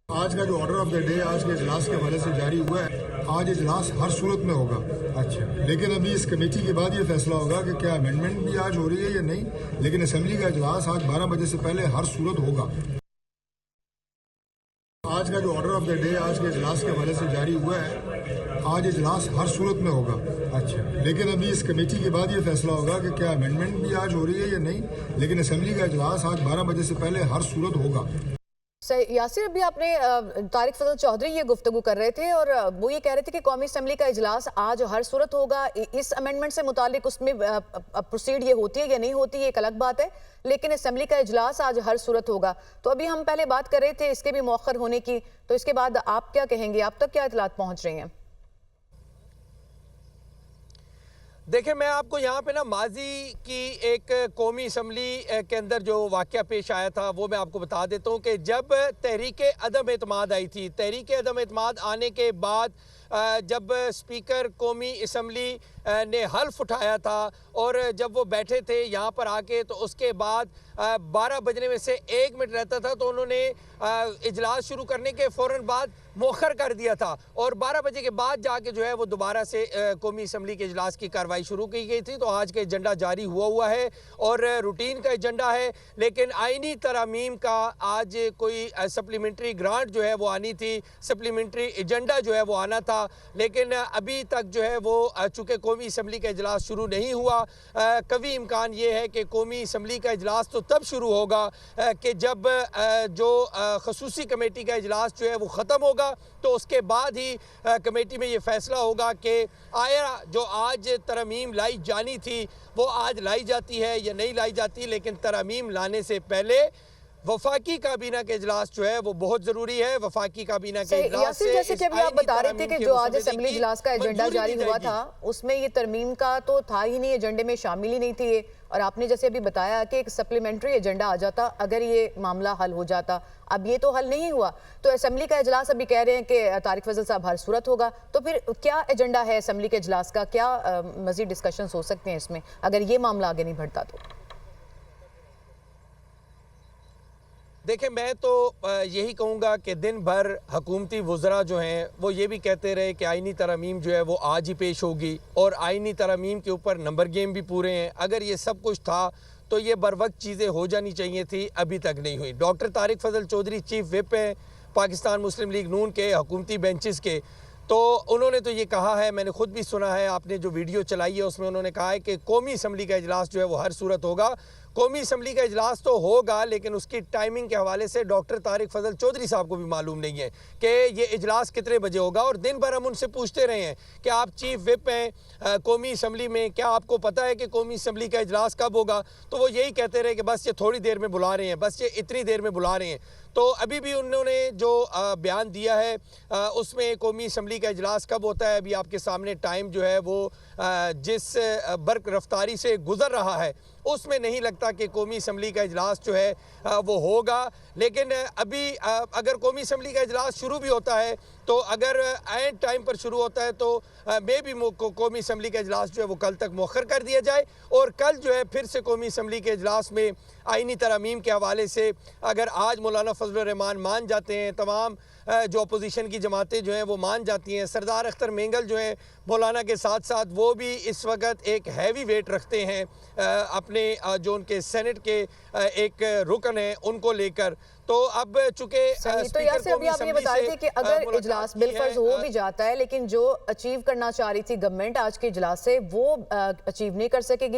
आज का जो ऑर्डर ऑफ द डे आज के इजलास के हवाले से जारी हुआ है, आज इजलास हर सूरत में होगा। अच्छा, लेकिन अभी इस कमेटी के बाद ये फैसला होगा कि क्या अमेंडमेंट भी आज हो रही है या नहीं, लेकिन असेंबली का इजलास आज 12 बजे से पहले हर सूरत होगा। आज का जो ऑर्डर ऑफ द डे आज के इजलास के हवाले से जारी हुआ है, आज इजलास हर सूरत में होगा। अच्छा, लेकिन अभी इस कमेटी के बाद ये फैसला होगा कि क्या अमेंडमेंट भी आज हो रही है या नहीं, लेकिन असेंबली का इजलास आज 12 बजे से पहले हर सूरत होगा। सही यासिर, अभी आपने तारिक फजल चौधरी ये गुफ्तगू कर रहे थे और वो ये कह रहे थे कि कौमी असम्बली का इजलास आज हर सूरत होगा। इस अमेंडमेंट से मुतालिक उसमें प्रोसीड ये होती है या नहीं होती है एक अलग बात है, लेकिन असम्बली का इजलास आज हर सूरत होगा। तो अभी हम पहले बात कर रहे थे इसके भी मौखर होने की, तो इसके बाद आप क्या कहेंगे, आप तक क्या इतलात पहुंच रही हैं? देखिए, मैं आपको यहाँ पे ना माजी की एक कौमी असम्बली के अंदर जो वाक़या पेश आया था वो मैं आपको बता देता हूँ कि जब तहरीक अदम एतमाद आई थी, तहरीक अदम एतमाद आने के बाद जब स्पीकर कौमी असम्बली ने हल्फ उठाया था और जब वो बैठे थे यहाँ पर आके, तो उसके बाद 12 बजने में से 1 मिनट रहता था तो उन्होंने इजलास शुरू करने के फ़ौरन बाद मौखर कर दिया था और 12 बजे के बाद जाके जो है वो दोबारा से कौमी असम्बली के इजलास की कार्रवाई शुरू की गई थी। तो आज का एजेंडा जारी हुआ है और रूटीन का एजेंडा है, लेकिन आइनी तरमीम का आज कोई सप्लीमेंट्री ग्रांट जो है वो आनी थी, सप्लीमेंट्री एजेंडा जो है वो आना था, लेकिन अभी तक जो है वो चूँकि कौमी असम्बली का इजलास शुरू नहीं हुआ, कभी इम्कान ये है कि कौमी असम्बली का इजलास तो तब शुरू होगा कि जब जो खसूसी कमेटी का इजलास जो है वो ख़त्म होगा, तो उसके बाद ही कमेटी में ये फैसला होगा कि आया जो आज तरमीम लाई जानी थी वो आज लाई जाती है या नहीं लाई जाती। लेकिन तरमीम लाने से पहले वफाकी काबीना के इजलास जो है वो बहुत जरूरी है। वफाकी काबीना के इजलास से जैसे कि अभी आप बता रहे थे कि जो आज असेंबली इजलास का एजेंडा जारी हुआ था उसमें ये तरमीम का तो था ही नहीं, एजेंडे में शामिल ही नहीं थी ये, और आपने जैसे अभी बताया कि एक सप्लीमेंट्री एजेंडा आ जाता अगर ये मामला हल हो जाता। अब ये तो हल नहीं हुआ, तो असेंबली का इजलास अभी कह रहे हैं कि तारिक फजल साहब हर सूरत होगा, तो फिर क्या एजेंडा है असेंबली के इजलास का, क्या मजीद डिस्कशन हो सकते हैं इसमें अगर ये मामला आगे नहीं बढ़ता? तो देखिए, मैं तो यही कहूँगा कि दिन भर हुकूमती वज़रा जो हैं वो ये भी कहते रहे कि आइनी तरमीम जो है वो आज ही पेश होगी और आइनी तरमीम के ऊपर नंबर गेम भी पूरे हैं। अगर ये सब कुछ था तो ये बर वक्त चीज़ें हो जानी चाहिए थी, अभी तक नहीं हुई। डॉक्टर तारिक फजल चौधरी चीफ विप हैं पाकिस्तान मुस्लिम लीग नून के हुकूमती बेंचेस के, तो उन्होंने तो ये कहा है, मैंने खुद भी सुना है, आपने जो वीडियो चलाई है उसमें उन्होंने कहा है कि कौमी असम्बली का इजलास जो है वो हर सूरत होगा। कौमी असम्बली का इजलास तो होगा, लेकिन उसकी टाइमिंग के हवाले से डॉक्टर तारिक फजल चौधरी साहब को भी मालूम नहीं है कि ये इजलास कितने बजे होगा। और दिन भर हम उनसे पूछते रहे हैं कि आप चीफ विप हैं कौमी असम्बली में, क्या आपको पता है कि कौमी असम्बली का इजलास कब होगा? तो वो यही कहते रहे कि बस ये थोड़ी देर में बुला रहे हैं, बस ये इतनी देर में बुला रहे हैं। तो अभी भी उन्होंने जो बयान दिया है उसमें कौमी असम्बली का इजलास कब होता है, अभी आपके सामने टाइम जो है वो जिस बर्क रफ्तारी से गुजर रहा है उसमें नहीं लगता कि कौमी असम्बली का इजलास जो है वो होगा। लेकिन अभी अगर कौमी असम्बली का इजलास शुरू भी होता है तो अगर एंड टाइम पर शुरू होता है तो मे भी कौमी असम्बली का इजलास जो है वो कल तक मौखर कर दिया जाए और कल जो है फिर से कौमी असम्बली के इजलास में आइनी तरमीम के हवाले से अगर आज मौलाना फजलुर रहमान मान जाते हैं, तमाम जो अपोजिशन की जमातें जो हैं वो मान जाती हैं, सरदार अख्तर मेंगल जो हैं मौलाना के साथ साथ वो भी इस वक्त एक हैवी वेट रखते हैं अपने जो उनके सेनेट के एक रुकन हैं उनको लेकर। तो अब चूंकि तो यार अभी आप ये बता रहे थे कि अगर इजलास बिलफर्ज हो भी जाता है लेकिन जो अचीव करना चाह रही थी गवर्नमेंट आज के इजलास से वो अचीव नहीं कर सकेगी,